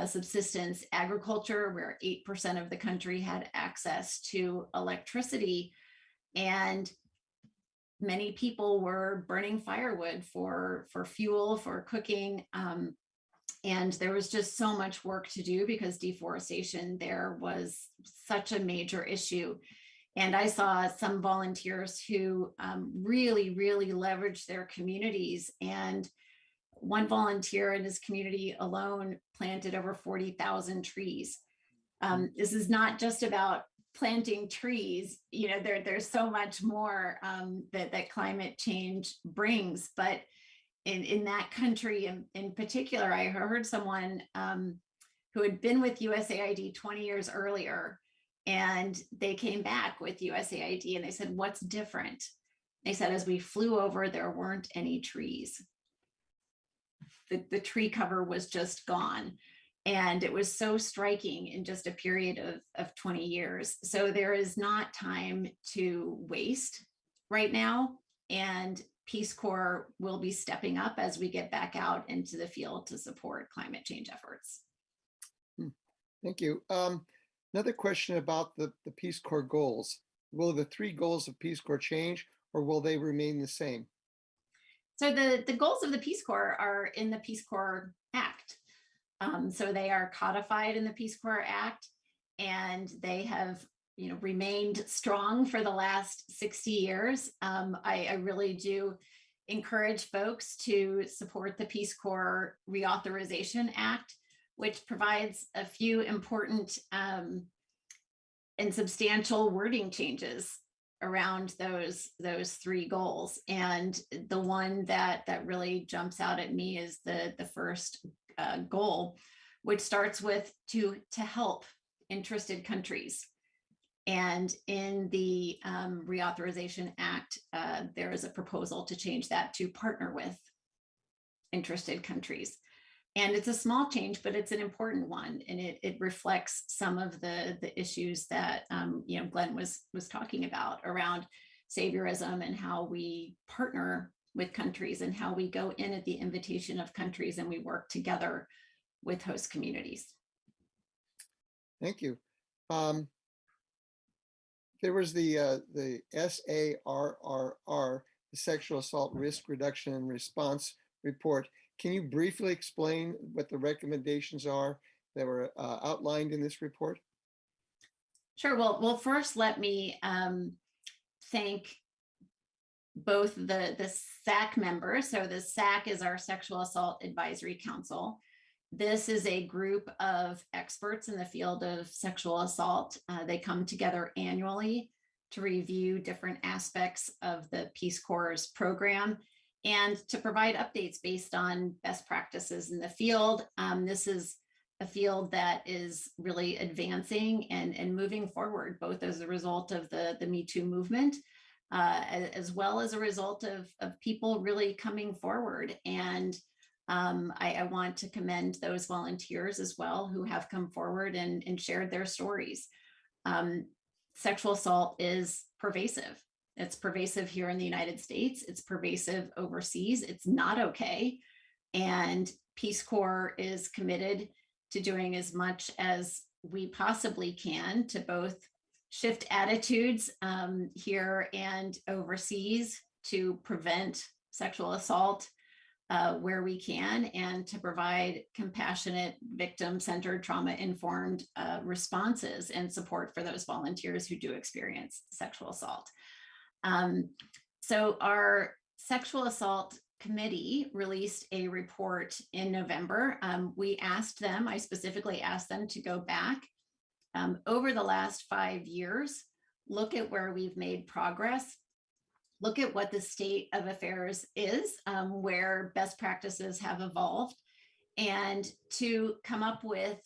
S4: subsistence agriculture, where 8% of the country had access to electricity. And many people were burning firewood for fuel, for cooking. And there was just so much work to do because deforestation there was such a major issue. And I saw some volunteers who really leveraged their communities. And one volunteer in his community alone planted over 40,000 trees. This is not just about planting trees. You know, there's so much more that climate change brings. But in that country in particular, I heard someone who had been with USAID 20 years earlier, and they came back with USAID and they said, "What's different?" They said, "As we flew over, there weren't any trees. The tree cover was just gone." And it was so striking in just a period of 20 years. So there is not time to waste right now. And Peace Corps will be stepping up as we get back out into the field to support climate change efforts.
S2: Thank you. Another question about the Peace Corps goals. Will the 3 goals of Peace Corps change, or will they remain the same?
S4: So the goals of the Peace Corps are in the Peace Corps Act. So they are codified in the Peace Corps Act, and they have remained strong for the last 60 years. I really do encourage folks to support the Peace Corps Reauthorization Act, which provides a few important and substantial wording changes around those 3 goals. And the one that really jumps out at me is the first goal, which starts with to help interested countries. And in the Reauthorization Act, there is a proposal to change that to partner with interested countries. And it's a small change, but it's an important one. And it reflects some of the issues that Glenn was talking about around saviorism and how we partner with countries and how we go in at the invitation of countries and we work together with host communities.
S2: Thank you. There was the SARRR, the Sexual Assault Risk Reduction and Response Report. Can you briefly explain what the recommendations are that were outlined in this report?
S4: Sure. Well, first, let me thank both the SAC members. So the SAC is our Sexual Assault Advisory Council. This is a group of experts in the field of sexual assault. They come together annually to review different aspects of the Peace Corps' program and to provide updates based on best practices in the field. This is a field that is really advancing and moving forward, both as a result of the Me Too movement, as well as a result of people really coming forward. And I want to commend those volunteers as well who have come forward and shared their stories. Sexual assault is pervasive. It's pervasive here in the United States. It's pervasive overseas. It's not okay. And Peace Corps is committed to doing as much as we possibly can to both shift attitudes here and overseas to prevent sexual assault where we can, and to provide compassionate, victim-centered, trauma-informed responses and support for those volunteers who do experience sexual assault. So our Sexual Assault Committee released a report in November. I specifically asked them to go back over the last 5 years, look at where we've made progress, look at what the state of affairs is, where best practices have evolved, and to come up with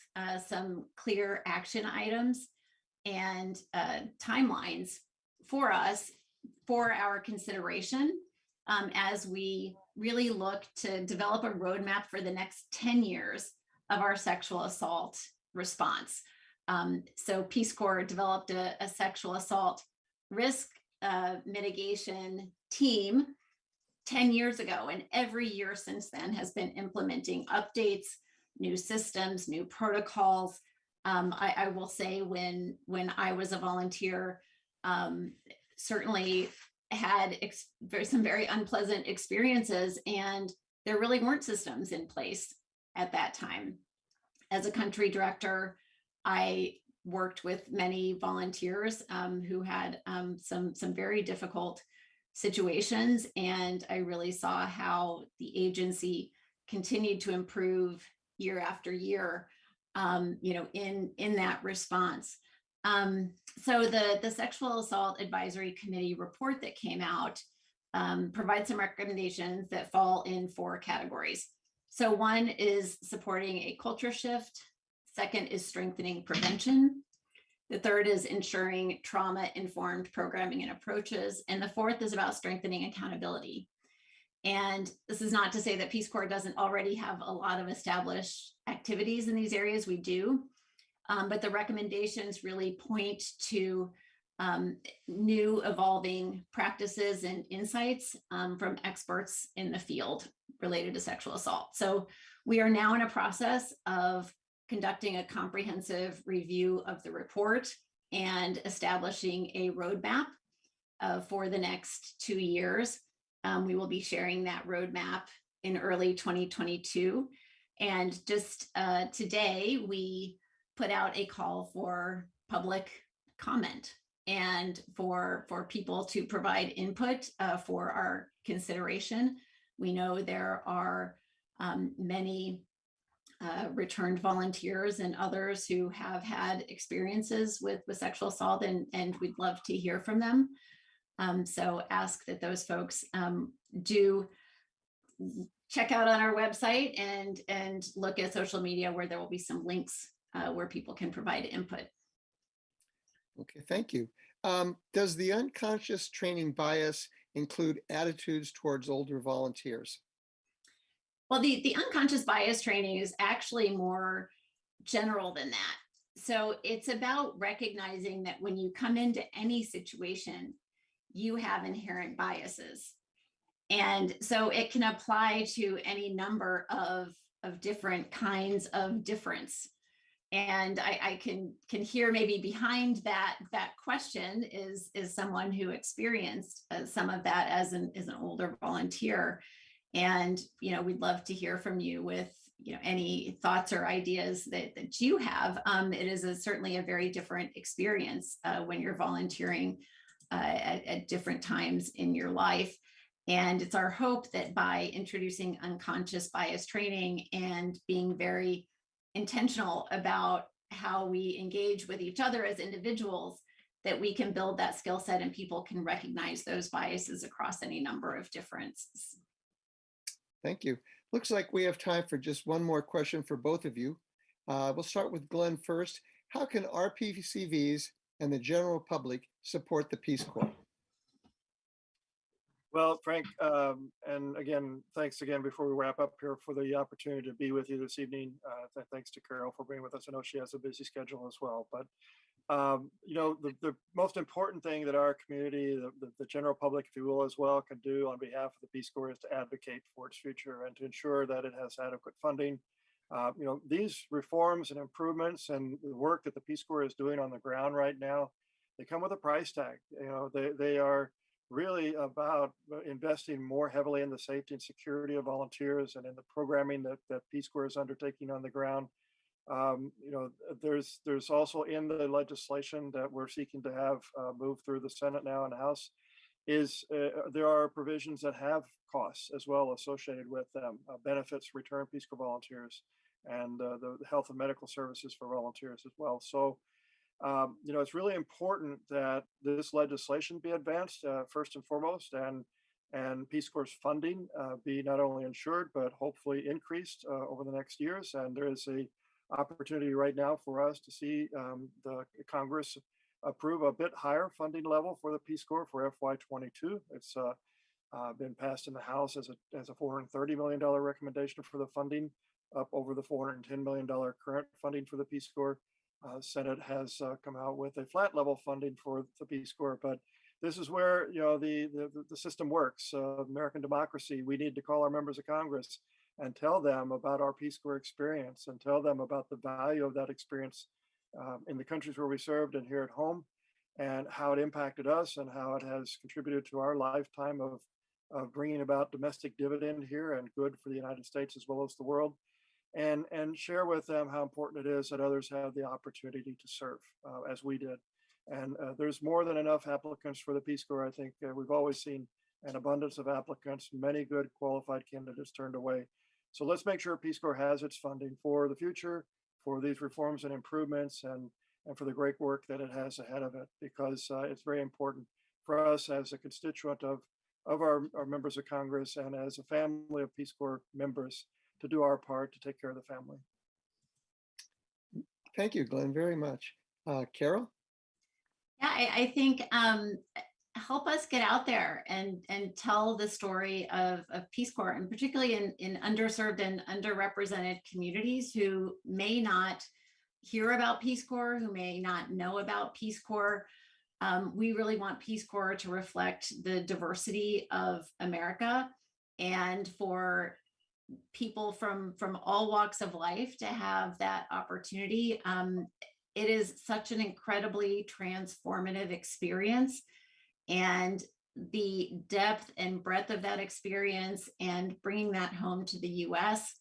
S4: some clear action items and timelines for us for our consideration as we really look to develop a roadmap for the next 10 years of our sexual assault response. So Peace Corps developed a sexual assault risk mitigation team 10 years ago, and every year since then has been implementing updates, new systems, new protocols. I will say when I was a volunteer, certainly had some very unpleasant experiences, and there really weren't systems in place at that time. As a country director, I worked with many volunteers who had some very difficult situations, and I really saw how the agency continued to improve year after year, in that response. So the Sexual Assault Advisory Committee report that came out provides some recommendations that fall in 4 categories. So one is supporting a culture shift. Second is strengthening prevention. The third is ensuring trauma-informed programming and approaches. And the fourth is about strengthening accountability. And this is not to say that Peace Corps doesn't already have a lot of established activities in these areas. We do. But the recommendations really point to new evolving practices and insights from experts in the field related to sexual assault. So we are now in a process of conducting a comprehensive review of the report and establishing a roadmap for the next 2 years. We will be sharing that roadmap in early 2022. And just today, we put out a call for public comment and for people to provide input for our consideration. We know there are many returned volunteers and others who have had experiences with sexual assault, and we'd love to hear from them. So ask that those folks do check out on our website and look at social media, where there will be some links where people can provide input.
S2: Okay, thank you. Does the unconscious training bias include attitudes towards older volunteers?
S4: Well, the unconscious bias training is actually more general than that. So it's about recognizing that when you come into any situation, you have inherent biases. And so it can apply to any number of different kinds of difference. And I can hear maybe behind that question is someone who experienced some of that as an older volunteer. And we'd love to hear from you with any thoughts or ideas that you have. It is certainly a very different experience when you're volunteering at different times in your life. And it's our hope that by introducing unconscious bias training and being very intentional about how we engage with each other as individuals, that we can build that skill set and people can recognize those biases across any number of differences.
S2: Thank you. Looks like we have time for just one more question for both of you. We'll start with Glenn first. How can RPCVs and the general public support the Peace Corps?
S3: Well, Frank, and again, thanks again before we wrap up here for the opportunity to be with you this evening. Thanks to Carol for being with us. I know she has a busy schedule as well, but the most important thing that our community, the general public, if you will, as well, can do on behalf of the Peace Corps is to advocate for its future and to ensure that it has adequate funding. These reforms and improvements and the work that the Peace Corps is doing on the ground right now, they come with a price tag. They are really about investing more heavily in the safety and security of volunteers and in the programming that Peace Corps is undertaking on the ground. There's also in the legislation that we're seeking to have move through the Senate now and the House there are provisions that have costs as well associated with them, benefits return Peace Corps volunteers and the health and medical services for volunteers as well. So it's really important that this legislation be advanced first and foremost, and Peace Corps funding be not only ensured, but hopefully increased over the next years. And there is a opportunity right now for us to see the Congress approve a bit higher funding level for the Peace Corps for FY22. It's been passed in the House as a $430 million recommendation for the funding, up over the $410 million current funding for the Peace Corps. Senate has come out with a flat level funding for the Peace Corps, but this is where the system works. American democracy. We need to call our members of Congress and tell them about our Peace Corps experience and tell them about the value of that experience in the countries where we served and here at home, and how it impacted us and how it has contributed to our lifetime of bringing about domestic dividend here and good for the United States as well as the world, and share with them how important it is that others have the opportunity to serve as we did. And there's more than enough applicants for the Peace Corps. I think we've always seen an abundance of applicants, many good qualified candidates turned away. So let's make sure Peace Corps has its funding for the future, for these reforms and improvements, and for the great work that it has ahead of it, because it's very important for us as a constituent of our members of Congress and as a family of Peace Corps members to do our part to take care of the family.
S2: Thank you, Glenn, very much. Carol?
S4: Yeah, I think help us get out there and tell the story of Peace Corps, and particularly in underserved and underrepresented communities who may not hear about Peace Corps, who may not know about Peace Corps. We really want Peace Corps to reflect the diversity of America, and for people from all walks of life to have that opportunity. It is such an incredibly transformative experience, and the depth and breadth of that experience and bringing that home to the US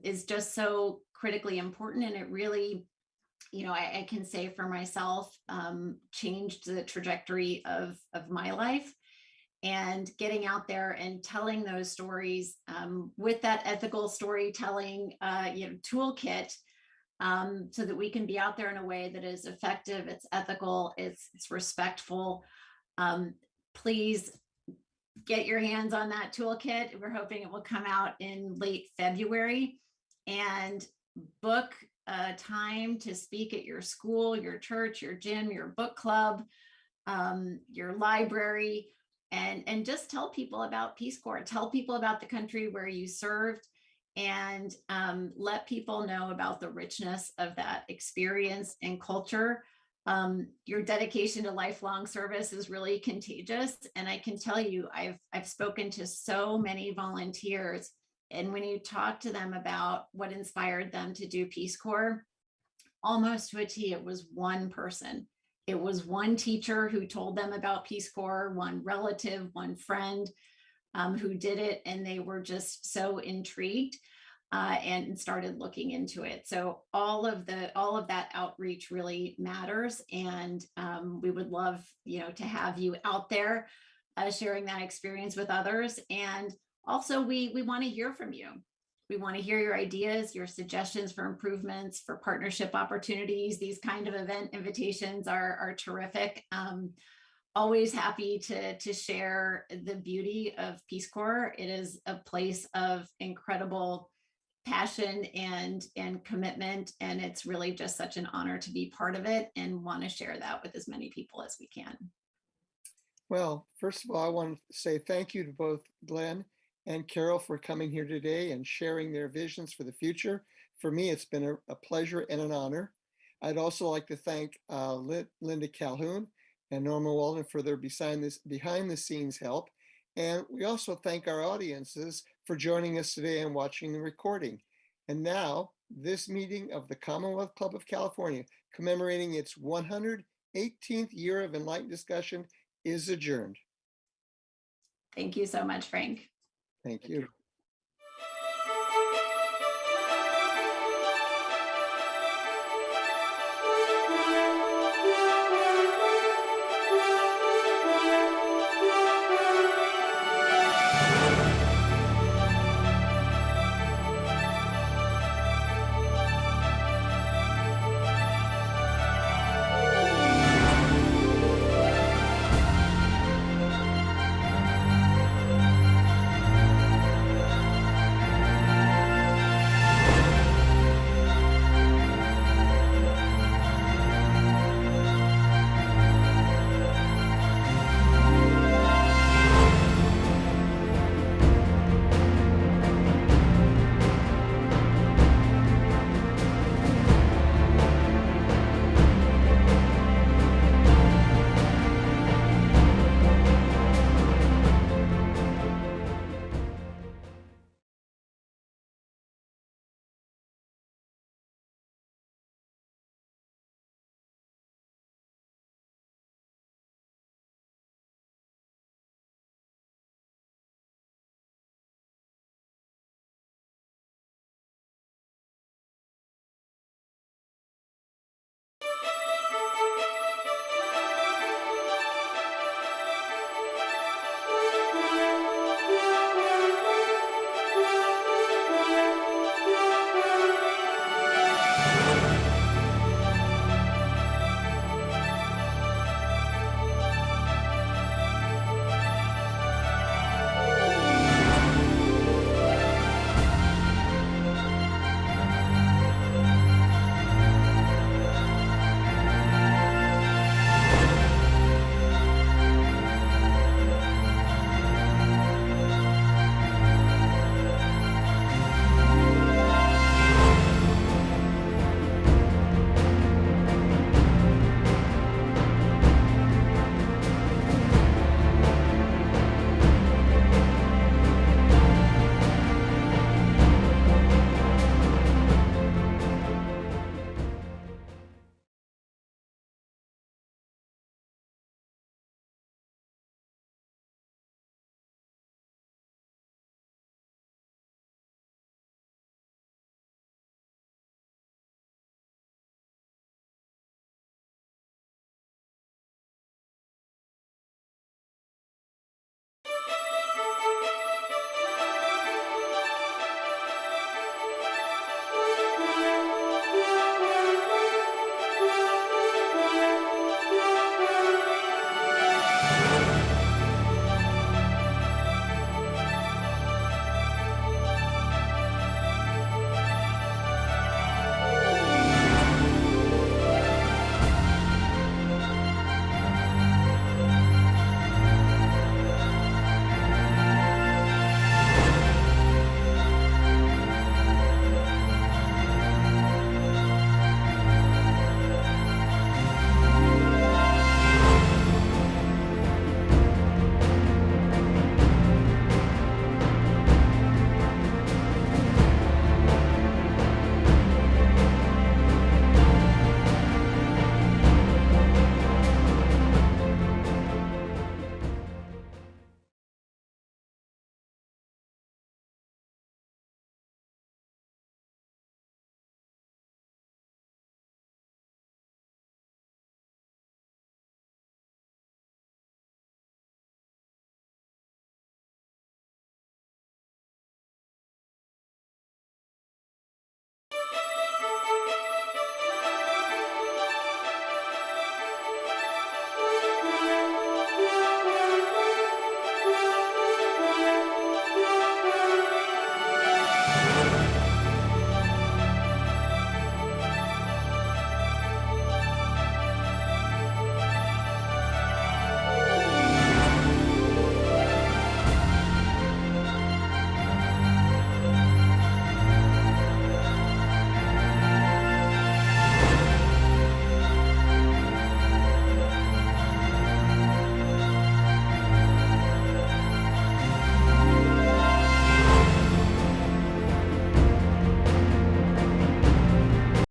S4: is just so critically important. And it really, I can say for myself, changed the trajectory of my life. And getting out there and telling those stories with that ethical storytelling toolkit, so that we can be out there in a way that is effective, it's ethical, it's respectful. Please get your hands on that toolkit. We're hoping it will come out in late February, and book time to speak at your school, your church, your gym, your book club, your library, and just tell people about Peace Corps, tell people about the country where you served, and let people know about the richness of that experience and culture. Your dedication to lifelong service is really contagious. And I can tell you, I've spoken to so many volunteers, and when you talk to them about what inspired them to do Peace Corps, almost to a T, it was one person. It was one teacher who told them about Peace Corps, one relative, one friend who did it, and they were just so intrigued and started looking into it. So all of that outreach really matters, and we would love to have you out there sharing that experience with others. And also, we want to hear from you. We want to hear your ideas, your suggestions for improvements, for partnership opportunities. These kind of event invitations are terrific. Always happy to share the beauty of Peace Corps. It is a place of incredible passion and commitment, and it's really just such an honor to be part of it, and want to share that with as many people as we can.
S2: Well, first of all, I want to say thank you to both Glenn and Carol for coming here today and sharing their visions for the future. For me, it's been a pleasure and an honor. I'd also like to thank Linda Calhoun and Norma Walden for their behind the scenes help. And we also thank our audiences for joining us today and watching the recording. And now, this meeting of the Commonwealth Club of California, commemorating its 118th year of enlightened discussion, is adjourned.
S4: Thank you so much, Frank.
S2: Thank you.